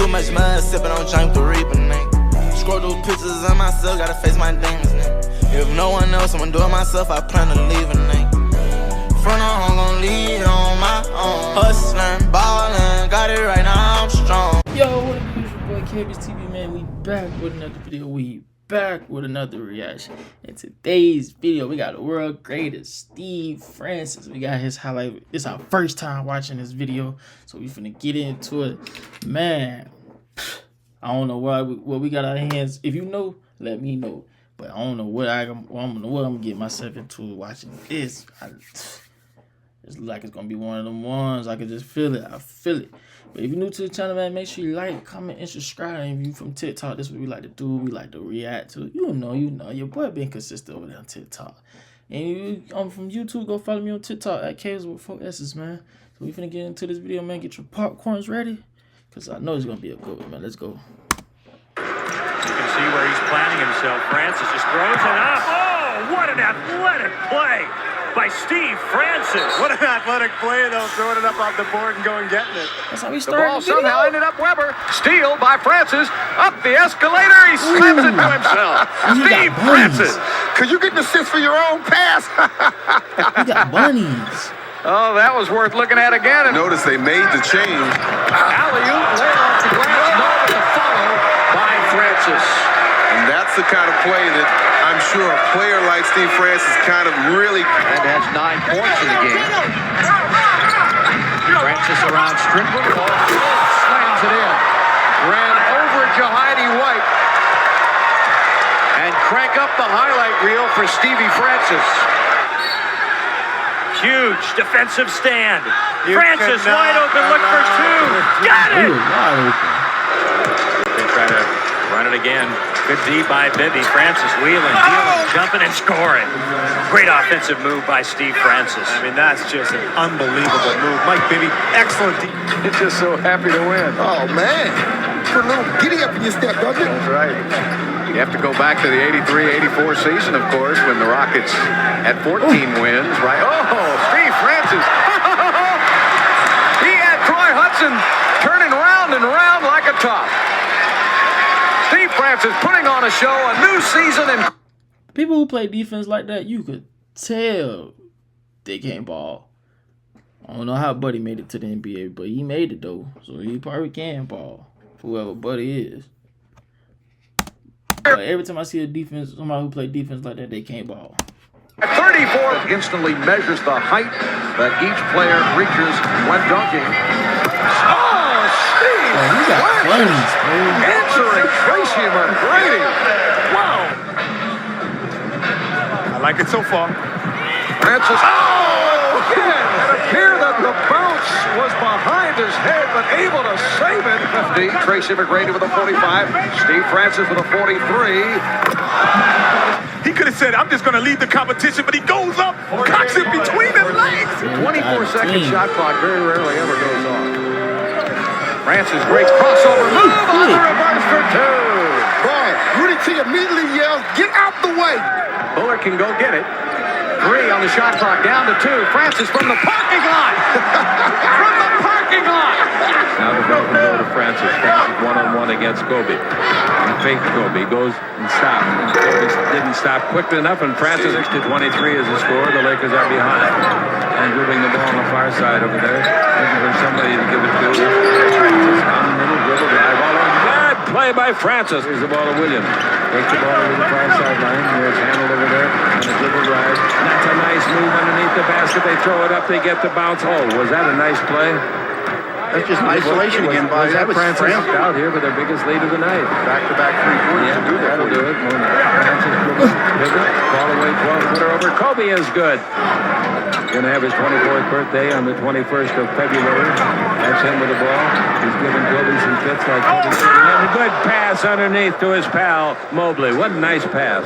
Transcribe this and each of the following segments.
Too much mud, sipping on junk the reaper, nigga. Scroll through pictures of myself, gotta face my demons, nigga. If no one else, I'ma do it myself, I plan to leave a nigga. Front on, I'm gon' lead on my own. Hustlin', ballin', got it right now, I'm strong. Yo, what up, it's your boy KB's TV, man. We back with another video. We back with another reaction. In today's video, we got the world greatest Steve Francis. We got his highlight. It's our first time watching this video, so we finna get into it. Man, I don't know what we got our hands. If you know, let me know. But I don't know what I'm gonna get myself into watching this. It's like it's gonna be one of them ones. I can just feel it. I feel it. But if you're new to the channel, man, make sure you like, comment, and subscribe. And if you from TikTok, this is what we like to do. We like to react to. You know. Your boy been consistent over there on TikTok. And I'm from YouTube. Go follow me on TikTok at K's with 4 S's, man. So we finna get into this video, man. Get your popcorns ready, cause I know it's gonna be a good one, man. Let's go. You can see where he's planning himself. Francis just throws it up. Oh, what an athletic play by Steve Francis. What an athletic play, though, throwing it up off the board and going getting it. That's how we The started. ball somehow ended up Weber. Steal by Francis. Up the escalator. He slams it to himself. Steve Francis. Could you get an assist for your own pass? We got bunnies. Oh, that was worth looking at again. And notice they made the change. Alley-oop, lay off the glass. No, but the follow by Francis. And that's the kind of play that I'm sure a player like Steve Francis kind of really... And has 9 points in the game. Francis around Strickland. Slams it in. Ran over Jahidi White. And crank up the highlight reel for Stevie Francis. Huge defensive stand. Francis wide open, look for 2. Got it! They try to run it again. Good D by Bibby. Francis wheeling, dealing, jumping, and scoring. Great offensive move by Steve Francis. I mean, that's just an unbelievable move. Mike Bibby, excellent. He's just so happy to win. Oh, man. Put a little giddy up in your step, don't you? That's right. You have to go back to the 83-84 season, of course, when the Rockets had 14 wins, right? Oh, Steve Francis. He had Troy Hudson turning round and round like a top. Steve Francis putting on a show, a new season. And people who play defense like that, you could tell they can't ball. I don't know how Buddy made it to the NBA, but he made it, though. So he probably can ball, whoever Buddy is. But every time I see somebody who play defense like that, they can't ball. At 34, instantly measures the height that each player reaches when dunking. Oh, Steve! Oh, he got bunnies, man. Answering Tracy McGrady. Wow! I like it so far. Francis. Oh, again! It appeared that the bounce was behind his head, but able to save it. 50. Tracy McGrady with a 45. Steve Francis with a 43. He could have said, I'm just going to lead the competition, but he goes up, cocks it between the legs. 24-second shot clock very rarely ever goes off. Francis, great crossover move on the reverse for 2. Boy, Rudy T immediately yells, get out the way. Bullard can go get it. 3 on the shot clock, down to 2. Francis from the parking lot. From the parking lot. Now the ball can go to Francis. Francis one-on-one against Kobe. He faked Kobe, goes and stops. And Kobe didn't stop quickly enough, and Francis 6-23 is the score. The Lakers are behind. And dribbling the ball on the far side over there. Looking for somebody to give it to. Francis on the middle, dribble drive. All on. Bad play by Francis. Here's the ball to Williams. Takes the ball over the far sideline. Where it's handled over there. And the dribble drive. And that's a nice move underneath the basket. They throw it up. They get the bounce. Oh, was that a nice play? That's just isolation again, was that Francis out here with their biggest lead of the night. Back-to-back 3-pointers. Yeah, that'll do it. Francis pivot, ball away, 12-footer over. Kobe is good. Going to have his 24th birthday on the 21st of February. That's him with the ball. He's giving Kobe some fits like Kobe. And a good pass underneath to his pal, Mobley. What a nice pass.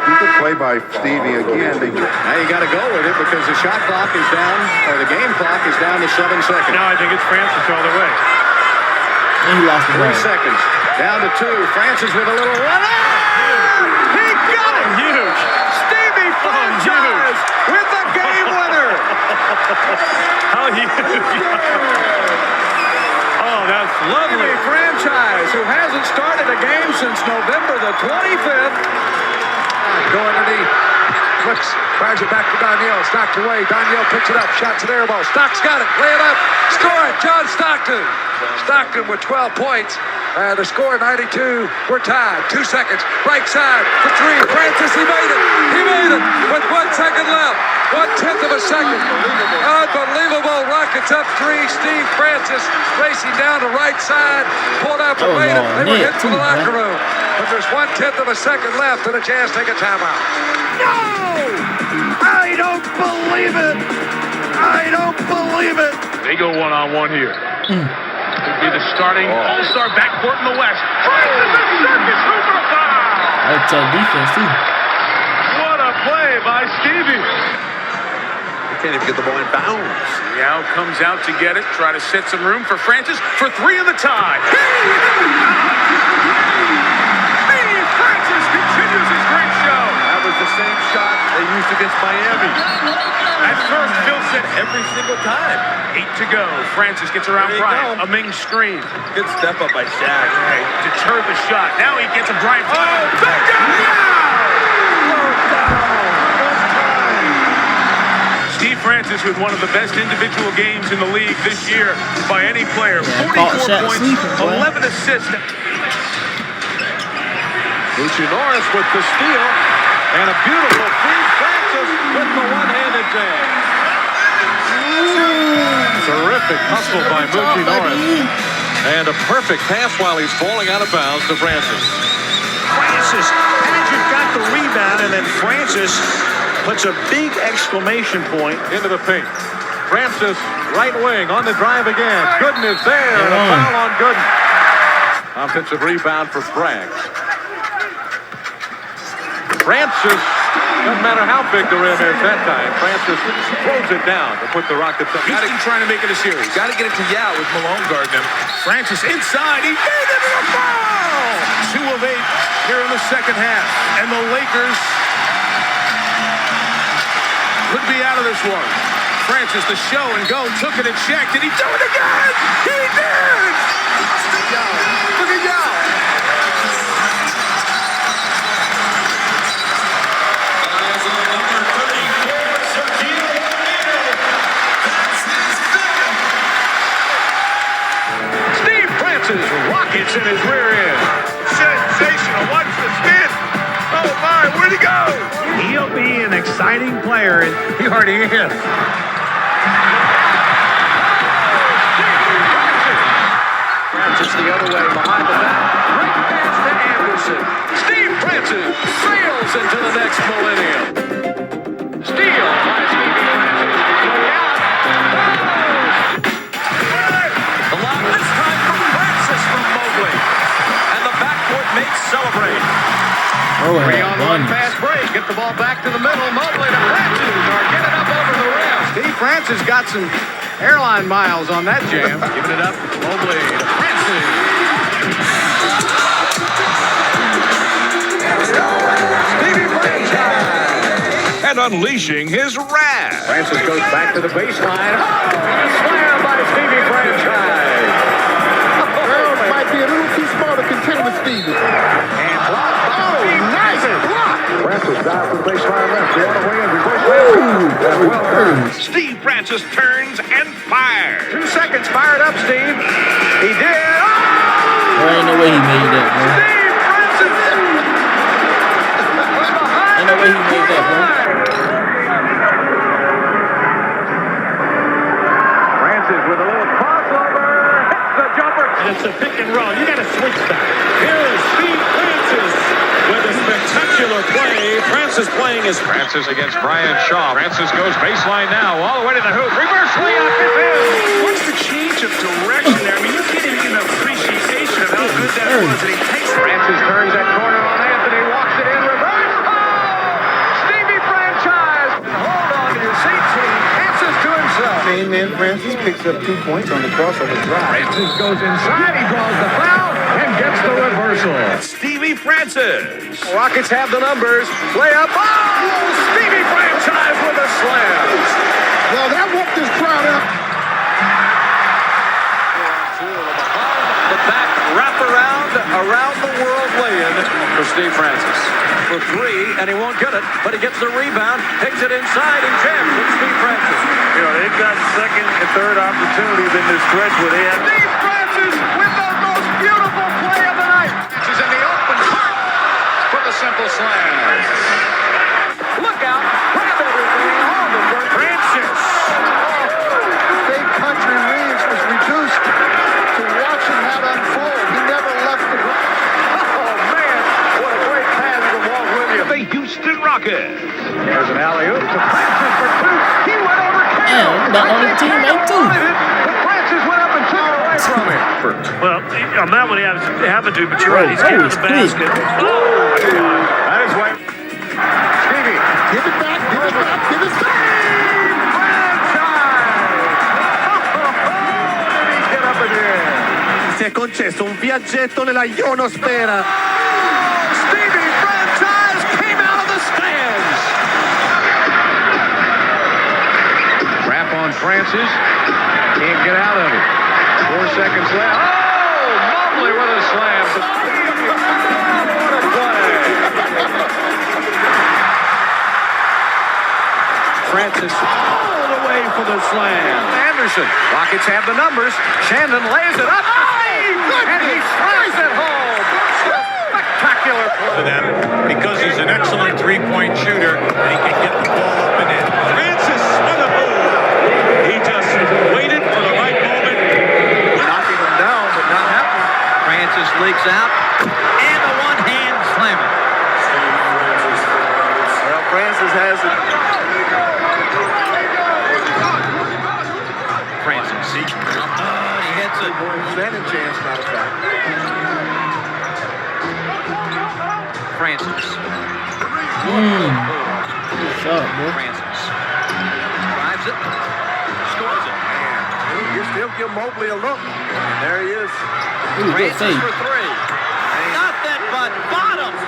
Good play by Stevie again. Now you got to go with it because the shot clock is down, or the game clock is down to 7 seconds. Now I think it's Francis all the way. And he lost the 3 ball. seconds. Down to 2. Francis with a little run. He got it! Huge. Stevie Francis with the game winner. How huge. Oh, That's lovely. Stevie Franchise, who hasn't started a game since November the 25th. Go underneath. Flips. Fires it back to Danielle. Knocked away. Danielle picks it up. Shot's an air ball. Stock's got it. Lay it up. Score it. John Stockton. Stockton with 12 points. The score 92. We're tied. 2 seconds. Right side for 3. Francis, he made it. He made it with 1 second left. 1/10 of a second. Unbelievable. Rockets up 3. Steve Francis racing down the right side. Pulled up and made it. They were hit to the locker room. But there's 1/10 of a second left and a chance to take a timeout. No! I don't believe it! I don't believe it! They go one-on-one here. Could be the starting all-star backcourt in the West. Francis, the circus hooper foul! That's defense, too. What a play by Stevie. Can't even get the ball in bounds. Now comes out to get it, try to set some room for Francis for 3 in the tie. Steve Francis continues his great show. That was the same shot they used against Miami. At first, Phil said every single time. 8 to go. Francis gets around Bryant. A Ming screen. Good step up by Shaq. Deter the shot. Now he gets a Bryant. Oh, back down! Steve Francis with one of the best individual games in the league this year by any player. 44 points, 11 assists. Lucy Norris with the steal. And a beautiful Steve Francis with the one-handed jam. Terrific hustle by Moochie Norris. And a perfect pass while he's falling out of bounds to Francis. Francis, Paget got the rebound, and then Francis puts a big exclamation point Into the paint. Francis, right wing, on the drive again. Gooden is there, and a foul on Gooden. Offensive rebound for Braggs. Francis, doesn't matter how big the rim is that time, Francis throws it down to put the Rockets up. Houston trying to make it a series. Got to get it to Yao with Malone guarding him. Francis inside. He made it in a foul. 2 of 8 here in the second half. And the Lakers could be out of this one. Francis, the show and go, took it and checked. Did he do it again? He did! Look at Yao. Steve Francis rockets in his rear end. Sensational. Watch the spin. Oh, my. Where'd he go? He'll be an exciting player, and he already is. Francis the other way behind the back. Great pass to Anderson. Steve Francis sails into the next millennium. Steal by Stevie Francis. Way out. The lob this time for Francis from Mobley. And the backcourt mates celebrate. Oh, 3-on-1 fast break. Get the ball back to the middle. Mobley to Francis. Or get it up over the rim. Steve Francis got some airline miles on that jam. Giving it up. Mobley to Francis. Stevie Franchise. And unleashing his wrath. Francis goes back to the baseline. Oh, slam by Stevie Franchise. Earls might be a little too small to contend with Stevie. And blocked by Steve Nice block. Francis down to the baseline left. The other way in reverse layup. Well done. Steve Francis turns and fires. 2 seconds. Fired up, Steve. He did. Oh! There ain't no way he made that, bro. Steve Francis was behind. Ain't no way he made that, bro. Francis with a little crossover. Hits the jumper. It's a pick and roll. You got to switch back. Here is Steve Francis with a spectacular play. Francis playing his Francis against Brian Shaw. Francis goes baseline now, all the way to the hoop. Reverse layup is in. What's the change of direction there? I mean, you can't even get an appreciation of how good that was. And he takes Francis turns that corner on Anthony. Walks it in reverse. Oh! Stevie Franchise. Hold on to your seats. He passes to himself. And then Francis picks up 2 points on the crossover drive. Francis goes inside. He draws the foul and gets the reversal. Stevie Francis. Rockets have the numbers. Play up. Oh! Stevie Franchise with a slam. Well, that woke this crowd up. around-the-world lay-in for Steve Francis. For three, and he won't get it, but he gets the rebound, takes it inside, and jams it. Steve Francis. You know, they've got second and third opportunities in this stretch with him. Steve Francis with the most beautiful play of the night. Francis in the open court for the simple slam. Look out, grab everything, all the work. Francis. Big Country Reeves was reduced to watching that unfold. He never left the ground. Oh, man, what a great pass from Walt Williams. The Houston Rockets. There's an alley-oop to Francis for two. He went over Yeah, the only teammate too. but Francis went up and took it away from him. Well, on that one, he happened to, but you're right. He's getting the basket. That is why. Stevie. Give it back, give it back, give it back. Get up in here. Si è concesso un viaggetto nella ionosfera. Stevie Franchise came out of the stands. Trap on Francis. Can't get out of it. 4 seconds left. Oh, Mobley with a slam. What a play. Francis all the way for the slam. Anderson. Rockets have the numbers. Shandon lays it up. And he slams it home. Spectacular play. To them because he's an excellent three-point shooter and he can get the ball up and in. Francis on the move. He just waited for the right moment. Knocking him down, but not happening. Francis leaks out, and a one-hand slammer. Well, Francis has it. Francis. He hits it. Standing chance, not a foul. Francis. Good shot, boy. Francis. Drives it. Scores it. You still give Mobley a look. And there he is. Ooh, good Francis save. for three. Nothing but bottoms.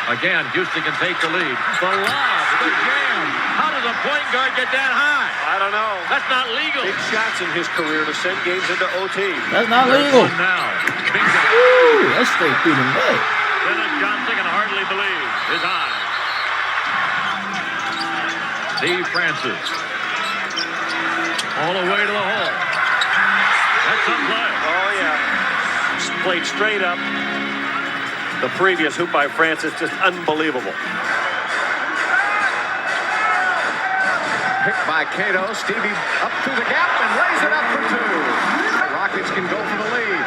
Again, Houston can take the lead. The lob, the jam. How does a point guard get that high? I don't know. That's not legal. Big shots in his career to send games into OT. That's not legal. Now, bingo. Ooh, that's straight through the leg. Dennis Johnson can hardly believe his eyes. Steve Francis. All the way to the hole. That's some play. Oh, yeah. Played straight up. The previous hoop by Francis, just unbelievable. Picked by Cato. Stevie up through the gap and lays it up for two. The Rockets can go for the lead.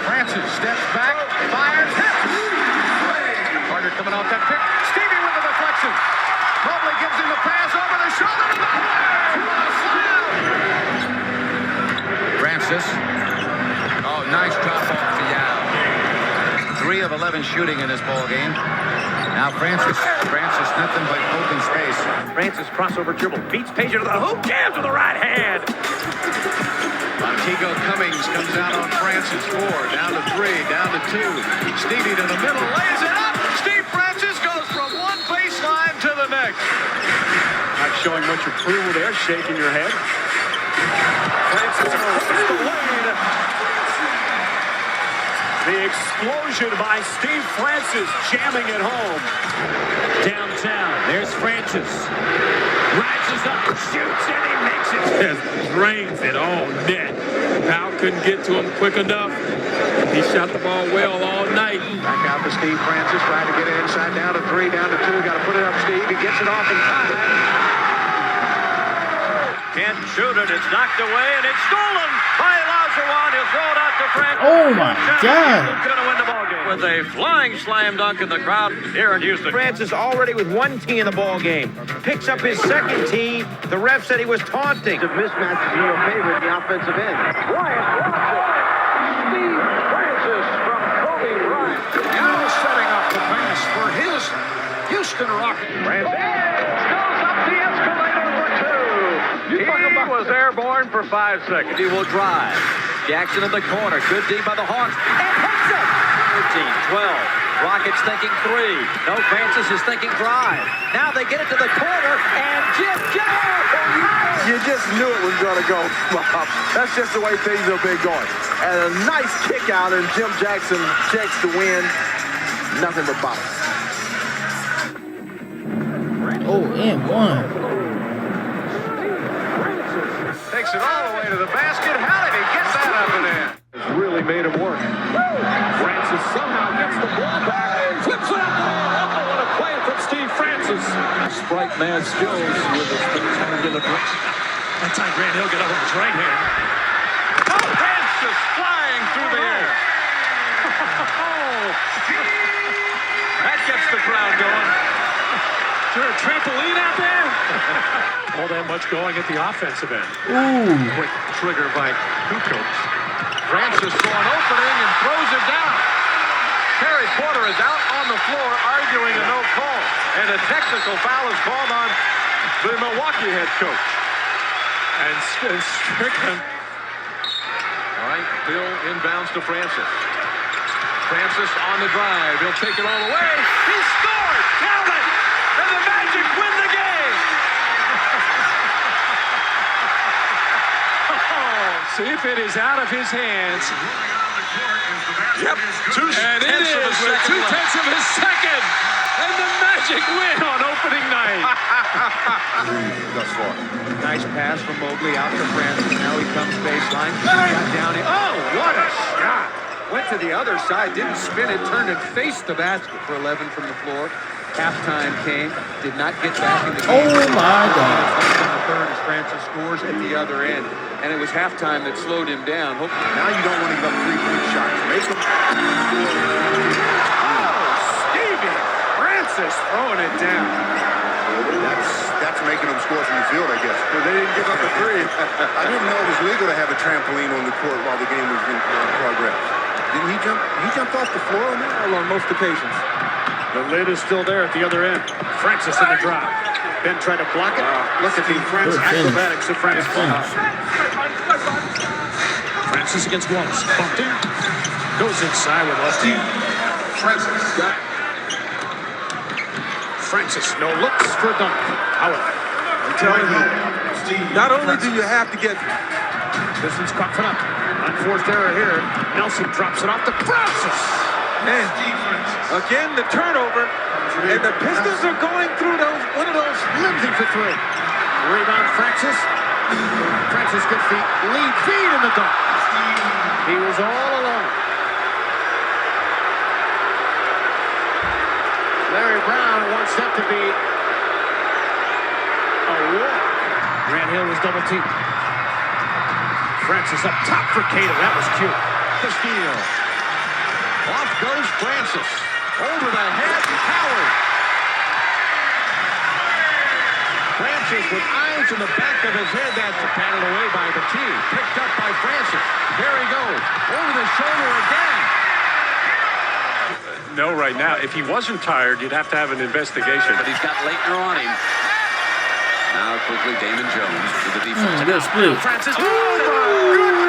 Francis steps back, fires, hits. Carter coming off that pick. Stevie with the deflection. Mobley gives him the pass over the shoulder to the Francis. Oh, nice drop off to Yao. 3 of 11 shooting in this ball game. Now Francis nothing but open space. Francis crossover dribble. Beats Pager to the hoop. Jams with the right hand. Montego Cummings comes out on Francis. 4, down to 3, down to 2. Stevie to the middle, lays it up. Steve Francis goes from one baseline to the next. Not showing much approval there. Shaking your head. Francis goes the lead. The explosion by Steve Francis jamming it home. Downtown, there's Francis. Rises up, shoots, and he makes it. Drains it all net. Powell couldn't get to him quick enough. He shot the ball well all night. Back out to Steve Francis, trying to get it inside, down to 3, down to 2. Got to put it up, Steve. He gets it off in time. Can't shoot it. It's knocked away, and it's stolen by Olajuwon. He'll throw it out to Francis. Oh my God. He's going to win the ball game. With a flying slam dunk in the crowd here in Houston. Francis already with 1 tee in the ball game. Picks up his 2nd tee. The ref said he was taunting. The mismatch is in your favor at the offensive end. Bryant blocks it. Steve Francis from Kobe Bryant. Now setting up the pass for his Houston Rockets. Francis goes up the escalator for 2. He was airborne for 5 seconds. He will drive. Jackson in the corner. Good D by the Hawks. And hits it. 12. Rockets thinking 3. No, Francis is thinking drive. Now they get it to the corner, and Jim Jones! You just knew it was going to go, Bob. That's just the way things have been going. And a nice kick out, and Jim Jackson checks the win. Nothing but bounce. Oh, and one. Takes it all the way to the basket. How did he get that up and in? It's really made him work. Francis somehow gets the ball back and flips it up there. Oh, what a play from Steve Francis. Sprite man skills with his spectacular blitz. That time Grant Hill got up on his right hand. Oh, Francis flying through the air. That gets the crowd going. Is there a trampoline out there? All that much going at the offensive end. Ooh. Quick trigger by Kukoc. Francis saw an opening and throws it down. Terry Porter is out on the floor arguing a no call. And a technical foul is called on the Milwaukee head coach. And Strickland. All right, Bill inbounds to Francis. Francis on the drive. He'll take it all the way. He scored! Count it! And the Magic win the game! See if it is out of his hands. Yep, And it is with 2/10 of a second. And the Magic win on opening night. Thus far. Nice pass from Mobley out to Francis. Now he comes baseline. Got down. Oh, what a shot! Went to the other side, didn't spin it, turned and faced the basket for 11 from the floor. Halftime came, did not get back in the game. Oh my God. In the third as Francis scores at the other end. And it was halftime that slowed him down. Now you don't want to give up 3-point shots. Make them. Oh, Stevie Francis throwing it down. That's making them score from the field, I guess. But they didn't give up a 3. I didn't know it was legal to have a trampoline on the court while the game was in progress. Didn't he jump? He jumped off the floor on that? Well, on most occasions. The lid is still there at the other end. Francis in the drive. Ben tried to block it. Look at the acrobatics of Francis. Francis against Wallace. Bumped him. Goes inside with Lusty. Francis, no looks for a dunk. However, I'm telling you, not only do you have to get Pistons caught for nothing. Unforced error here. Nelson drops it off to Francis. Man, again, the turnover, and the Pistons are going through one of those Lindsay for 3. Rebound Francis. Francis gets the lead feed in the dunk. He was all alone. Larry Brown wants that to be a walk. Grant Hill was double teamed. Francis up top for Cato. That was cute. Castillo. Off goes Francis. Over the head, Howard. Francis with eyes in the back of his head. That's patted away by the key. Picked up by Francis. There he goes. Over the shoulder again. No, right now, if he wasn't tired, you'd have to have an investigation. But he's got Leitner on him. Now quickly Damon Jones to the defense. Good split. Francis. Oh, my goodness.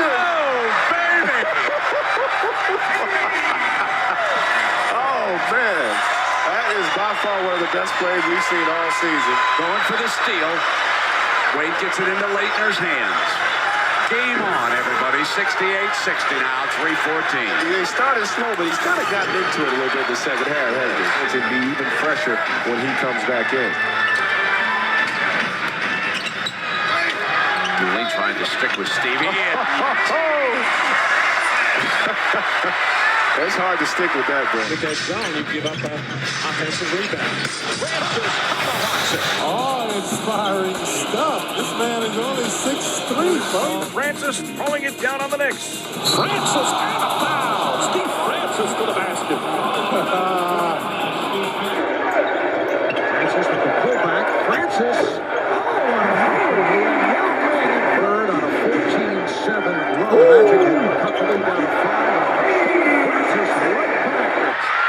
baby. Oh, man. That is by far one of the best plays we've seen all season. Going for the steal. Wade gets it into Leitner's hands. Game on, everybody. 68-60 now, 3:14. He started slow, but he's kind of gotten into it a little bit in the second half, hasn't he? To be even fresher when he comes back in. Dooley trying to stick with Stevie. It's hard to stick with that, bro. Because Brown, you give up an offensive rebound. Awe-inspiring stuff. This man is only 6'3", folks. Francis throwing it down on the Knicks. Francis and a foul. Steve Francis to the basket. Francis with the pullback. Francis. Third on a 14-7 run. Magic had cut the lead down to 5.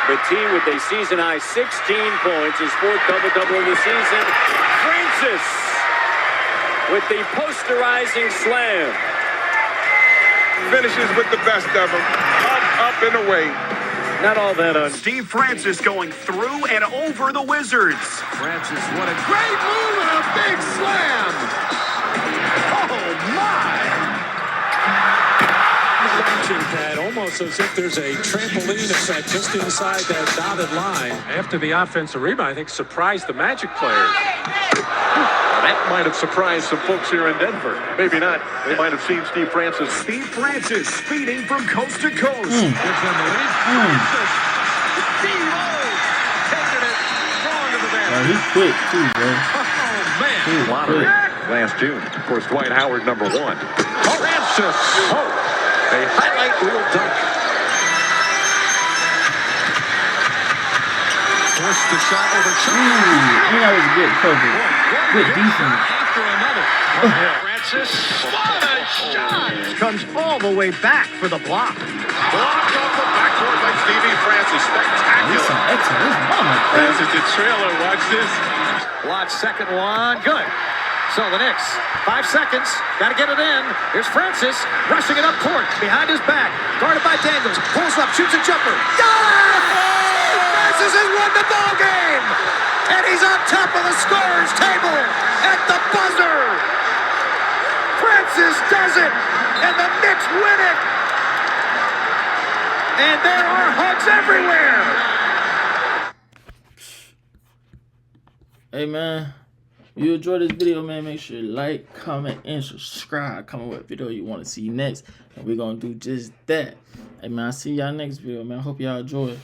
The team with a season-high 16 points, his fourth double-double of the season. Francis with the posterizing slam. Finishes with the best of them. Up and away. Not all that Steve Francis going through and over the Wizards. Francis, what a great move and a big slam. Oh, my. Launching pad, almost as if there's a trampoline effect just inside that dotted line. After the offensive rebound, I think surprised the Magic players. That might have surprised some folks here in Denver. Maybe not. They might have seen Steve Francis. Steve Francis speeding from coast to coast. Gives them the lead. Francis. Steve taking it strong to the bench. Oh, he's quick too, bro. Oh, man. He's Lottery quick. last June. Of course, Dwight Howard, #1. Francis. Oh, a highlight reel dunk. Forced the shot over Ooh, I mean, that was a good cover. Good defense. after another. Francis, what a shot! Comes all the way back for the block. Blocked off the backboard by Stevie Francis. He's Spectacular. some excellent. His mama. This is the trailer. Watch this. Watch second one. Good. So the Knicks, 5 seconds. Got to get it in. Here's Francis rushing it up court. Behind his back. Guarded by Daniels. Pulls up. Shoots a jumper. Francis has won the ball game. And he's on top of the scorer's table at the buzzer. Francis does it. And the Knicks win it. And there are hugs everywhere. Hey, man. If you enjoyed this video, man, make sure you like, comment, and subscribe. Comment what video you want to see next. And we're going to do just that. Hey, man, I'll see y'all next video, man. I hope y'all enjoy it.